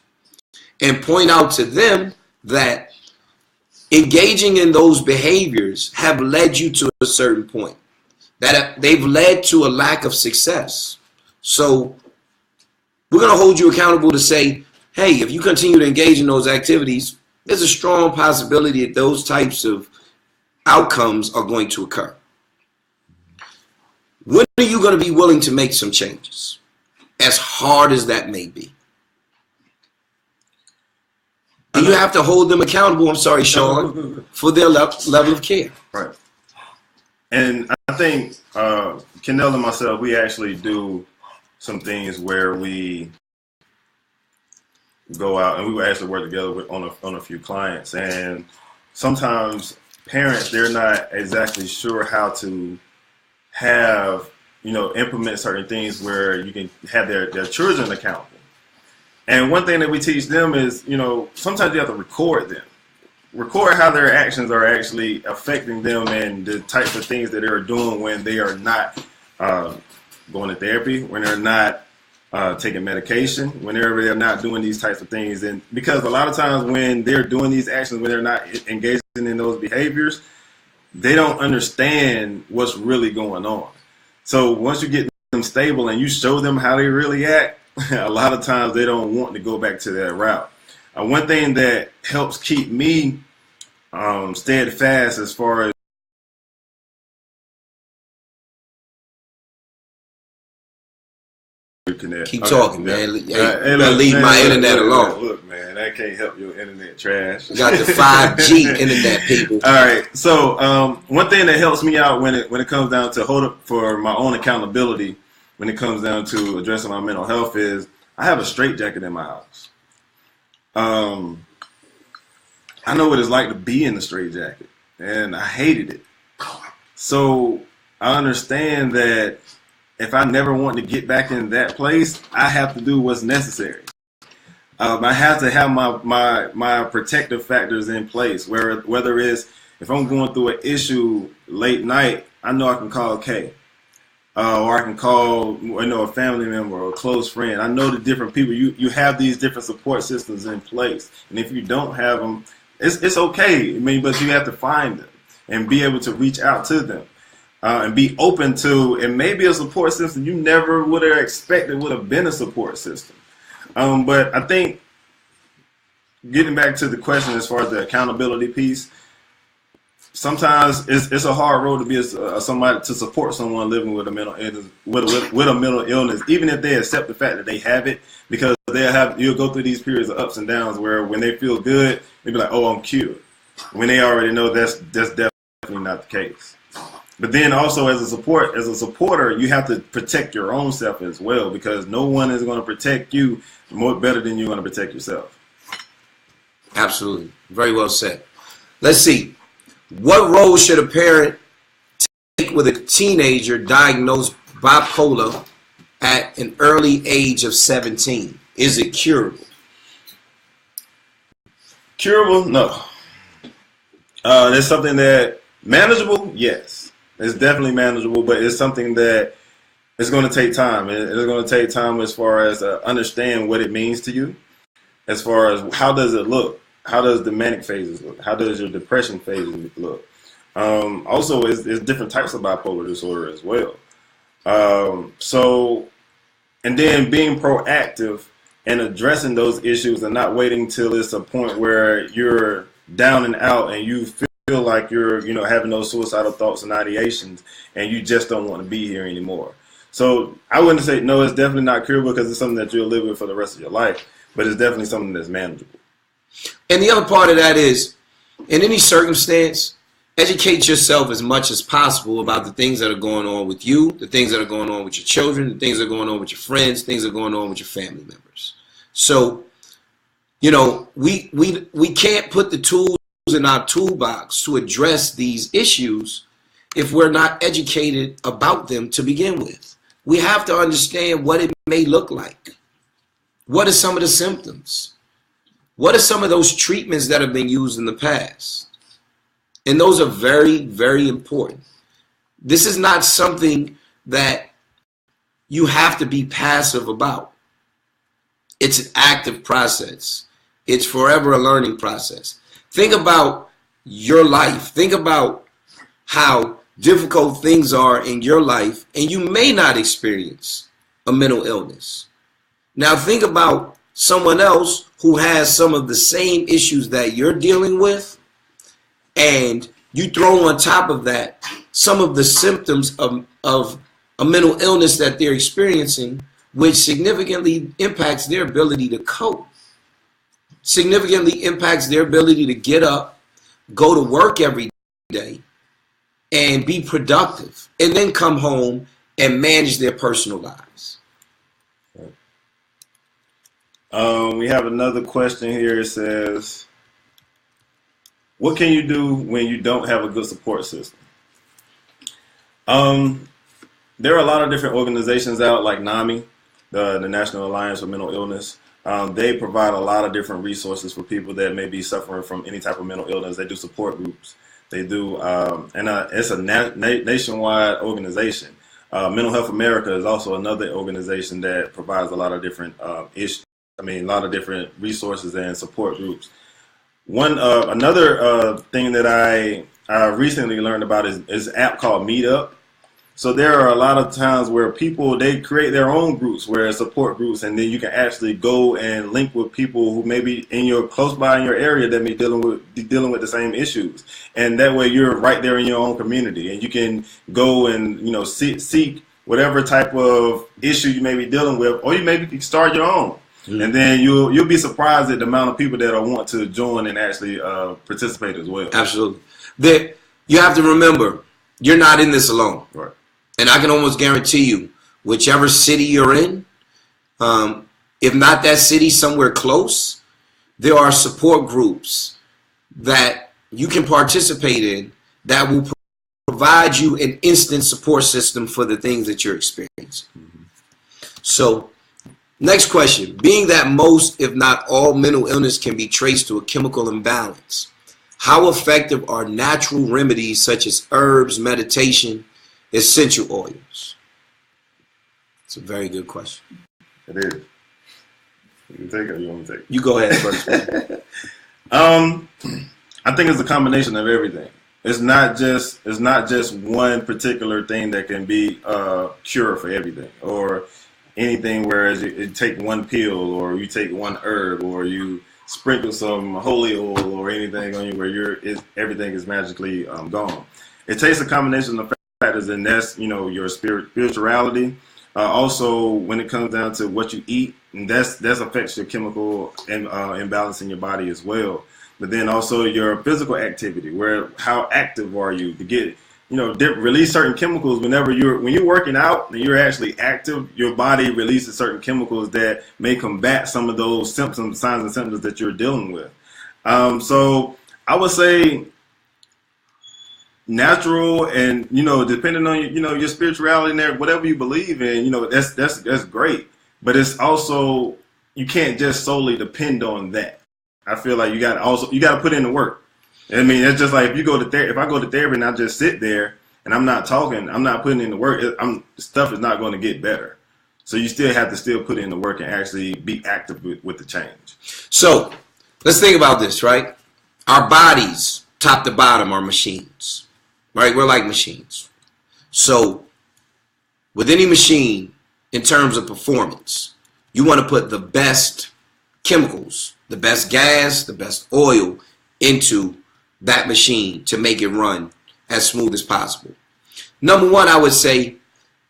And point out to them that engaging in those behaviors have led you to a certain point, that they've led to a lack of success. So we're going to hold you accountable to say, hey, if you continue to engage in those activities, there's a strong possibility that those types of outcomes are going to occur. When are you going to be willing to make some changes? As hard as that may be. And you have to hold them accountable, I'm sorry, Sean, for their level of care. Right. And I think Kennell and myself, we actually do some things where we go out and we will actually work together on a few clients. And sometimes parents, they're not exactly sure how to have, you know, implement certain things where you can have their children accountable. And one thing that we teach them is, you know, sometimes you have to record them. Record how their actions are actually affecting them and the types of things that they're doing when they are not going to therapy, when they're not taking medication, whenever they're not doing these types of things. And because a lot of times when they're doing these actions, when they're not engaging in those behaviors, they don't understand what's really going on. So once you get them stable and you show them how they really act, a lot of times they don't want to go back to that route. One thing that helps keep me steadfast as far as keep talking, man. Leave my internet alone. Look, man, that can't help your internet trash. You got the 5G internet, people. All right. So one thing that helps me out when it comes down to hold up for my own accountability, when it comes down to addressing my mental health, is I have a straitjacket in my house. I know what it's like to be in the straitjacket, and I hated it. So I understand that if I never want to get back in that place, I have to do what's necessary. I have to have my protective factors in place, whether it's if I'm going through an issue late night, I know I can call Kay. Or I can call, a family member or a close friend. I know the different people. You have these different support systems in place, and if you don't have them, it's okay. I mean, but you have to find them and be able to reach out to them and be open to, and maybe a support system you never would have expected would have been a support system. But I think getting back to the question as far as the accountability piece. Sometimes it's a hard road to be somebody to support someone living with a mental illness, even if they accept the fact that they have it, because you'll go through these periods of ups and downs where when they feel good, they'll be like, "Oh, I'm cured," when they already know that's definitely not the case. But then also as a supporter, you have to protect your own self as well, because no one is going to protect you better than you're going to protect yourself. Absolutely, very well said. Let's see. What role should a parent take with a teenager diagnosed bipolar at an early age of 17? Is it curable? Curable? No. It's something that manageable? Yes. It's definitely manageable, but it's something that it's going to take time. It's going to take time as far as understand what it means to you, as far as how does it look. How does the manic phases look? How does your depression phases look? Also, there's different types of bipolar disorder as well. And then being proactive and addressing those issues and not waiting till it's a point where you're down and out and you feel feel like you're, having those suicidal thoughts and ideations, and you just don't want to be here anymore. So I wouldn't say, no, it's definitely not curable because it's something that you'll live with for the rest of your life, but it's definitely something that's manageable. And the other part of that is, in any circumstance, educate yourself as much as possible about the things that are going on with you, the things that are going on with your children, the things that are going on with your friends, things that are going on with your family members. So, we can't put the tools in our toolbox to address these issues if we're not educated about them to begin with. We have to understand what it may look like. What are some of the symptoms? What are some of those treatments that have been used in the past? And those are very, very important. This is not something that you have to be passive about. It's an active process. It's forever a learning process. Think about your life. Think about how difficult things are in your life, and you may not experience a mental illness. Now think about someone else who has some of the same issues that you're dealing with, and you throw on top of that some of the symptoms of a mental illness that they're experiencing, which significantly impacts their ability to cope, significantly impacts their ability to get up, go to work every day, and be productive, and then come home and manage their personal lives. We have another question here. It says, what can you do when you don't have a good support system? There are a lot of different organizations out, like NAMI, the National Alliance for Mental Illness. They provide a lot of different resources for people that may be suffering from any type of mental illness. They do support groups. They do, it's a nationwide organization. Mental Health America is also another organization that provides a lot of different a lot of different resources and support groups. Another thing that I recently learned about is an app called Meetup. So there are a lot of times where people, they create their own groups, where support groups, and then you can actually go and link with people who may be close by in your area that may be dealing with the same issues. And that way you're right there in your own community, and you can go and seek whatever type of issue you may be dealing with, or you maybe start your own. Mm-hmm. And then you'll be surprised at the amount of people that want to join and actually participate as well. Absolutely. You have to remember, you're not in this alone. Right. And I can almost guarantee you, whichever city you're in, if not that city, somewhere close, there are support groups that you can participate in that will provide you an instant support system for the things that you're experiencing. Mm-hmm. So, next question. Being that most, if not all, mental illness can be traced to a chemical imbalance, how effective are natural remedies such as herbs, meditation, essential oils? It's a very good question. It is. You can take it or you want to take it? You go ahead first. I think it's a combination of everything. It's not just one particular thing that can be a cure for everything, or anything whereas you take one pill or you take one herb or you sprinkle some holy oil or anything on you where everything is magically gone. It takes a combination of factors, and that's your spirituality. Also, when it comes down to what you eat, and that affects your chemical imbalance in your body as well. But then also your physical activity, how active are you to get release certain chemicals when you're working out and you're actually active. Your body releases certain chemicals that may combat some of those signs and symptoms that you're dealing with. So I would say natural, and depending on your spirituality and there, whatever you believe in, that's great. But it's also, you can't just solely depend on that. I feel like you got to put in the work. I mean, it's just like if I go to therapy and I just sit there and I'm not talking, I'm not putting in the work, stuff is not going to get better. So you still have to put in the work and actually be active with the change. So let's think about this, right? Our bodies, top to bottom, are machines, right? We're like machines. So with any machine, in terms of performance, you want to put the best chemicals, the best gas, the best oil into that machine to make it run as smooth as possible. Number one, I would say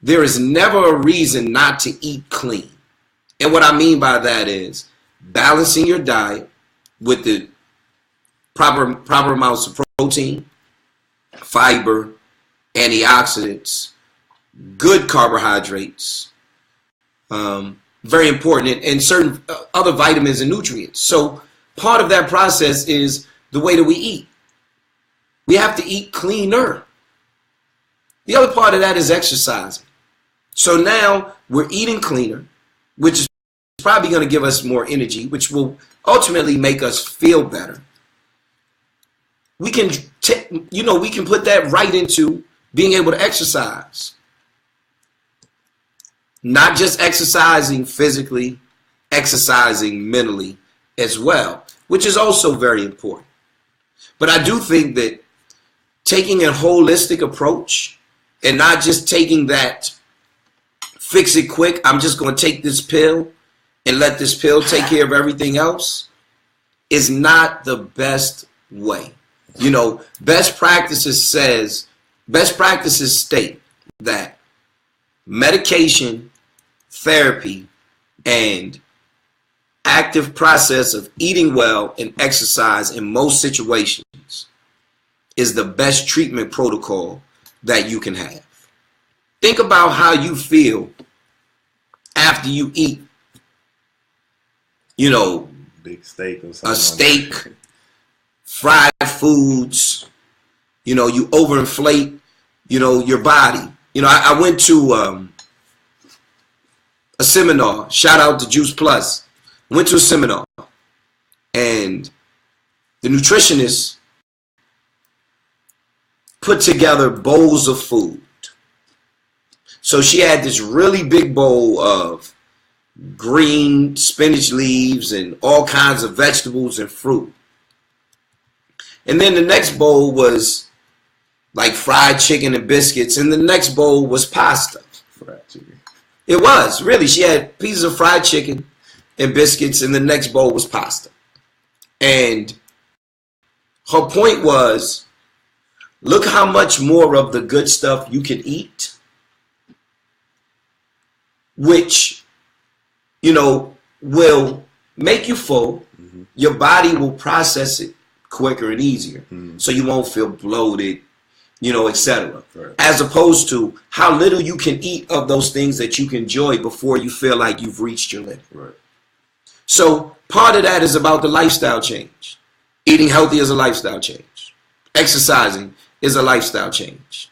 there is never a reason not to eat clean. And what I mean by that is balancing your diet with the proper amounts of protein, fiber, antioxidants, good carbohydrates, very important, and certain other vitamins and nutrients. So part of that process is the way that we eat. We have to eat cleaner. The other part of that is exercising. So now we're eating cleaner, which is probably going to give us more energy, which will ultimately make us feel better. We can, we can put that right into being able to exercise. Not just exercising physically, exercising mentally as well, which is also very important. But I do think that taking a holistic approach and not just taking that fix it quick, I'm just going to take this pill and let this pill take care of everything else, is not the best way. Best practices state that medication, therapy, and active process of eating well and exercise in most situations is the best treatment protocol that you can have. Think about how you feel after you eat, big steak or something. A steak, fried foods, you overinflate, your body. I went to a seminar, shout out to Juice Plus. Went to a seminar, and the nutritionist put together bowls of food. So she had this really big bowl of green spinach leaves and all kinds of vegetables and fruit. And then the next bowl was like fried chicken and biscuits, and the next bowl was pasta. Fried chicken. It was, really. She had pieces of fried chicken and biscuits, and the next bowl was pasta. And her point was, look how much more of the good stuff you can eat, which, will make you full. Mm-hmm. Your body will process it quicker and easier. Mm-hmm. So you won't feel bloated, etc. Right. As opposed to how little you can eat of those things that you can enjoy before you feel like you've reached your limit. Right. So part of that is about the lifestyle change. Eating healthy is a lifestyle change. Exercising is a lifestyle change.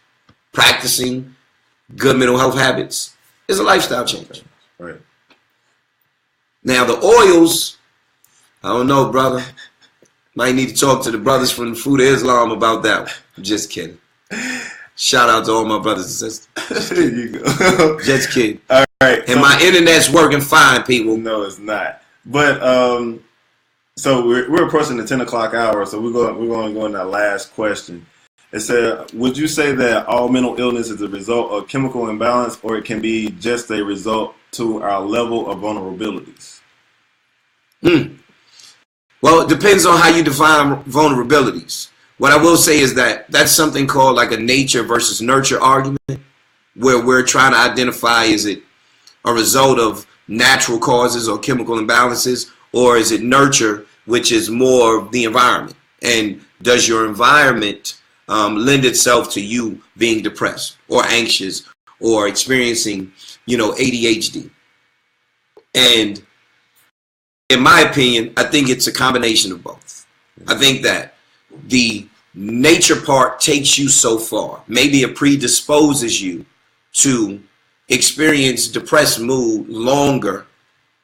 Practicing good mental health habits is a lifestyle change. Right. Now the oils, I don't know, brother. Might need to talk to the brothers from the Food of Islam about that one. I'm just kidding. Shout out to all my brothers and sisters. There you go. Just kidding. All right. And my internet's working fine, people. No, it's not. But so we're approaching the 10 o'clock hour, so we're going to go into that last question. It said, would you say that all mental illness is a result of chemical imbalance, or it can be just a result to our level of vulnerabilities? Well, it depends on how you define vulnerabilities. What I will say is that that's something called like a nature versus nurture argument, where we're trying to identify, is it a result of natural causes or chemical imbalances, or is it nurture, which is more of the environment? And does your environment lend itself to you being depressed or anxious or experiencing, ADHD? And in my opinion, I think it's a combination of both. I think that the nature part takes you so far. Maybe it predisposes you to experience depressed mood longer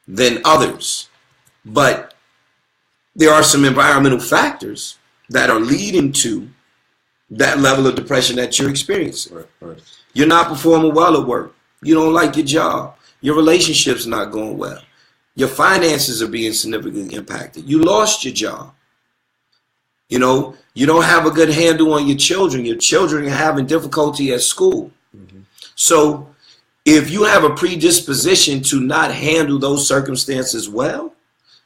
than others. But there are some environmental factors that are leading to that level of depression that you're experiencing. Right. You're not performing well at work. You don't like your job. Your relationship's not going well. Your finances are being significantly impacted. You lost your job. You don't have a good handle on your children. Your children are having difficulty at school. Mm-hmm. So if you have a predisposition to not handle those circumstances well,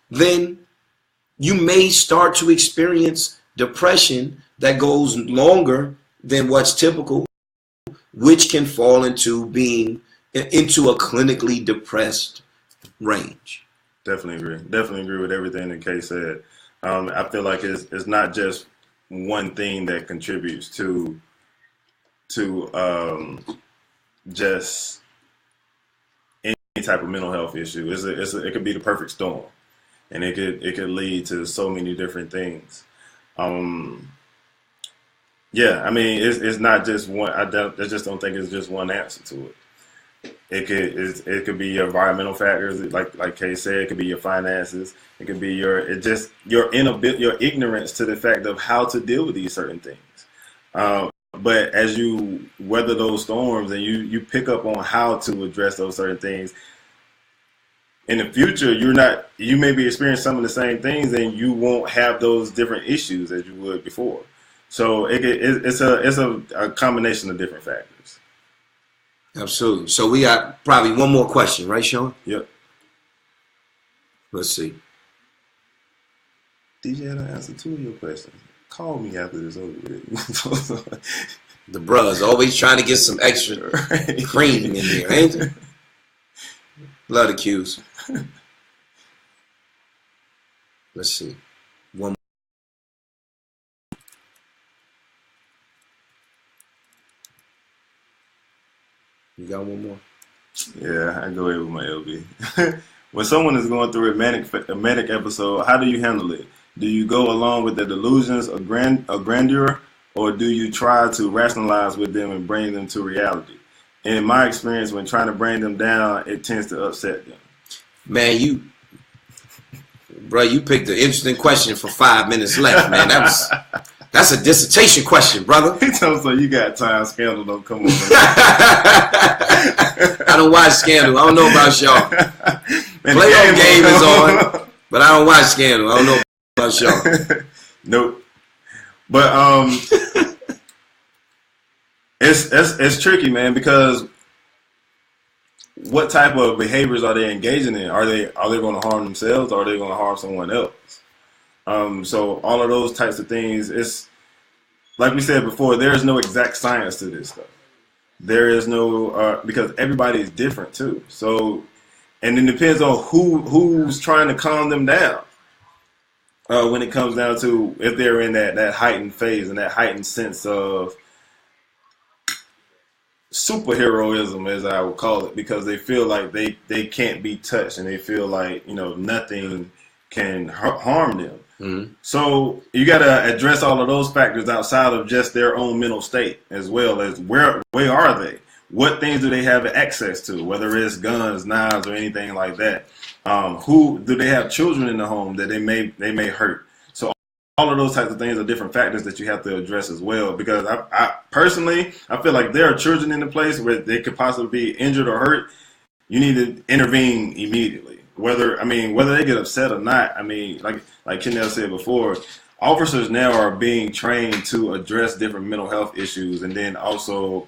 then you may start to experience depression that goes longer than what's typical, which can fall into being into a clinically depressed range. Definitely agree with everything that Kay said. I feel like it's not just one thing that contributes to just any type of mental health issue. It could be the perfect storm, and it could lead to so many different things. Yeah, I mean, it's not just one. I just don't think it's just one answer to it. It could be your environmental factors, like Kay said. It could be your finances. It could be your ignorance to the fact of how to deal with these certain things. But as you weather those storms and you pick up on how to address those certain things, in the future you may be experiencing some of the same things, and you won't have those different issues as you would before. So it's a combination of different factors. Absolutely. So we got probably one more question, right, Sean? Yep. Let's see. DJ, I don't answer 2 of your questions. Call me after this over with. The bruh's always trying to get some extra cream in here, ain't it? Love the cues. Let's see. One. You got one more? Yeah, I go ahead with my LB. When someone is going through a manic episode, how do you handle it? Do you go along with the delusions of grandeur, or do you try to rationalize with them and bring them to reality? In my experience, when trying to bring them down, it tends to upset them. Man, you picked an interesting question for 5 minutes left, man. That's a dissertation question, brother. He told me, so you got time, Scandal don't come over. I don't watch Scandal. I don't know about y'all. Playoff game is on, but I don't watch Scandal. I don't know about y'all. Nope. But it's tricky, man, because what type of behaviors are they engaging in? Are they going to harm themselves, or are they going to harm someone else? So all of those types of things, it's like we said before, there is no exact science to this stuff. There is no because everybody is different too. So, and it depends on who's trying to calm them down. When it comes down to if they're in that heightened phase and that heightened sense of superheroism, as I would call it, because they feel like they can't be touched, and they feel like nothing can harm them. Mm-hmm. So you got to address all of those factors outside of just their own mental state, as well as where are they? What things do they have access to? Whether it's guns, knives, or anything like that. Who do they have children in the home that they may hurt? So all of those types of things are different factors that you have to address as well. Because I personally feel like there are children in the place where they could possibly be injured or hurt. You need to intervene immediately. Whether they get upset or not. I mean, like Kenneth said before, officers now are being trained to address different mental health issues, and then also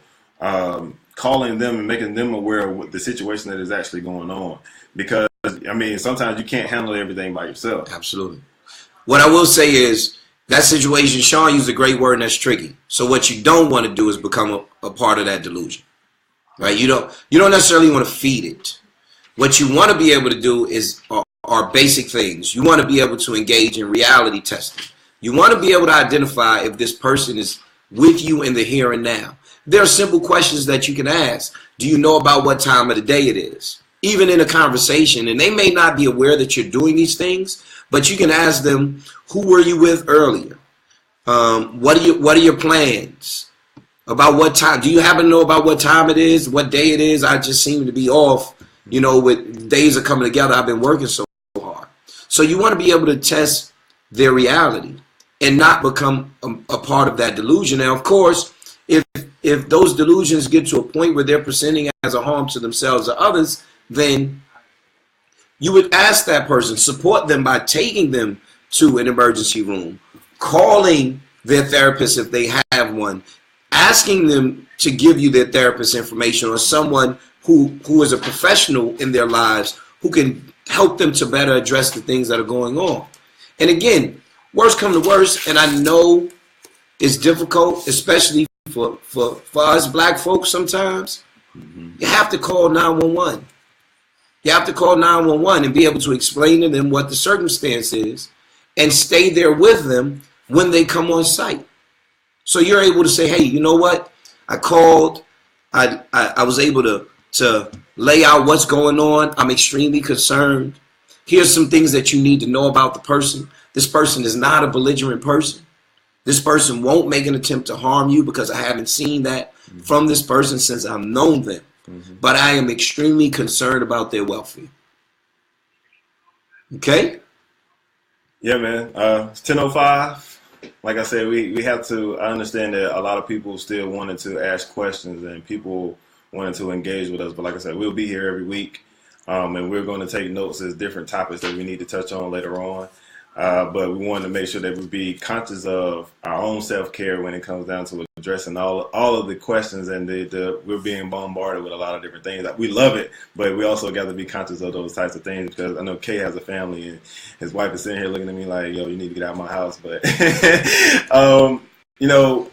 calling them and making them aware of what the situation that is actually going on. Because sometimes you can't handle everything by yourself. Absolutely. What I will say is that situation, Sean used a great word, and that's tricky. So what you don't want to do is become a part of that delusion, right? You don't necessarily want to feed it. What you want to be able to do are basic things. You want to be able to engage in reality testing. You want to be able to identify if this person is with you in the here and now. There are simple questions that you can ask. Do you know about what time of the day it is? Even in a conversation, and they may not be aware that you're doing these things, but you can ask them, who were you with earlier? What are your plans? About what time? Do you happen to know about what time it is, what day it is? I just seem to be off. With days are coming together, I've been working so hard. So you want to be able to test their reality and not become a part of that delusion. Now, of course, if those delusions get to a point where they're presenting as a harm to themselves or others, then you would ask that person, support them by taking them to an emergency room, calling their therapist if they have one, asking them to give you their therapist information, or someone who is a professional in their lives who can help them to better address the things that are going on. And again, Worst come to worst, and I know it's difficult, especially for us black folks sometimes. You have to call 911. You have to call 911 and be able to explain to them what the circumstance is and stay there with them when they come on site. So you're able to say, hey, you know what? I called. I was able to lay out what's going on. I'm extremely concerned. Here's some things that you need to know about the person. This person is not a belligerent person. This person won't make an attempt to harm you because I haven't seen that from this person since I've known them. But I am extremely concerned about their welfare. Okay? Yeah, man. It's 10:05. Like I said, we have to understand that a lot of people still wanted to ask questions and people wanted to engage with us. But like I said, we'll be here every week. And we're going to take notes as different topics that we need to touch on later on. But we wanted to make sure that we be conscious of our own self-care when it comes down to addressing all of the questions, and we're being bombarded with a lot of different things. We love it, but we also got to be conscious of those types of things because I know Kay has a family and his wife is sitting here looking at me like, yo, you need to get out of my house. But,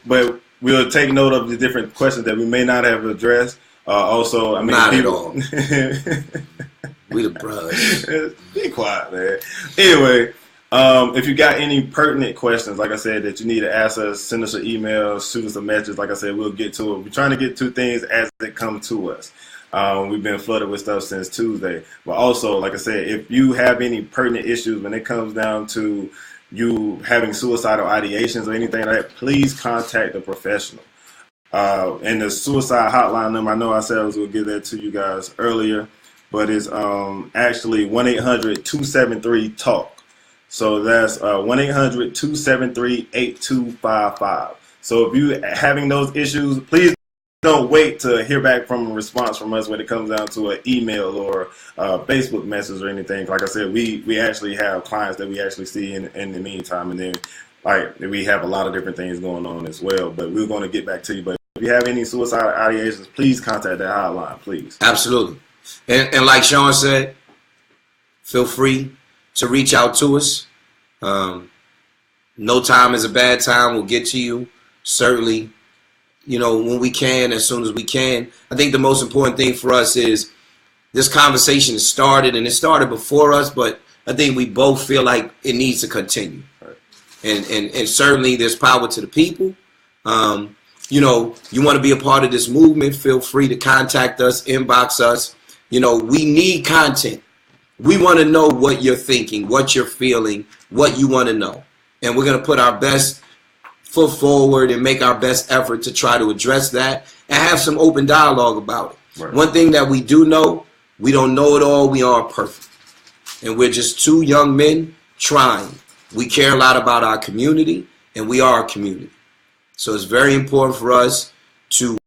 but we'll take note of the different questions that we may not have addressed. Also, I mean, not people, at all. We the brothers. Be quiet, man. Anyway. If you got any pertinent questions, like I said, that you need to ask us, send us an email, shoot us a message. Like I said, we'll get to it. We're trying to get to things as they come to us. We've been flooded with stuff since Tuesday. But also, like I said, if you have any pertinent issues when it comes down to you having suicidal ideations or anything like that, please contact a professional. And the suicide hotline number, I know ourselves will give that to you guys earlier, but it's actually 1-800-273-TALK. So that's 1-800-273-8255. So if you're having those issues, please don't wait to hear back from a response from us when it comes down to an email or a Facebook message or anything. Like I said, we actually have clients that we actually see in the meantime, and then like we have a lot of different things going on as well. But we're going to get back to you. But if you have any suicide ideations, please contact that hotline, please. Absolutely. And like Sean said, feel free to reach out to us. No time is a bad time. We'll get to you. Certainly, when we can, as soon as we can. I think the most important thing for us is this conversation has started, and it started before us, but I think we both feel like it needs to continue. Right. And certainly there's power to the people. You want to be a part of this movement, feel free to contact us, inbox us. We need content. We want to know what you're thinking, what you're feeling, what you want to know. And we're going to put our best foot forward and make our best effort to try to address that and have some open dialogue about it. Right. One thing that we do know, we don't know it all. We aren't perfect. And we're just two young men trying. We care a lot about our community, and we are a community. So it's very important for us to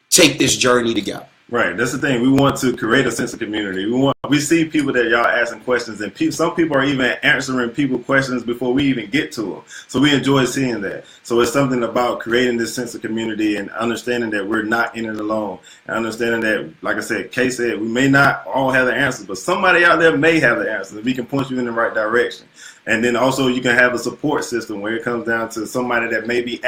take this journey together. Right, that's the thing. We want to create a sense of community. We see people that y'all asking questions, and some people are even answering people questions before we even get to them. So we enjoy seeing that. So it's something about creating this sense of community and understanding that we're not in it alone. And understanding that, like I said, Kay said, we may not all have the answers, but somebody out there may have the answers. We can point you in the right direction. And then also you can have a support system where it comes down to somebody that may be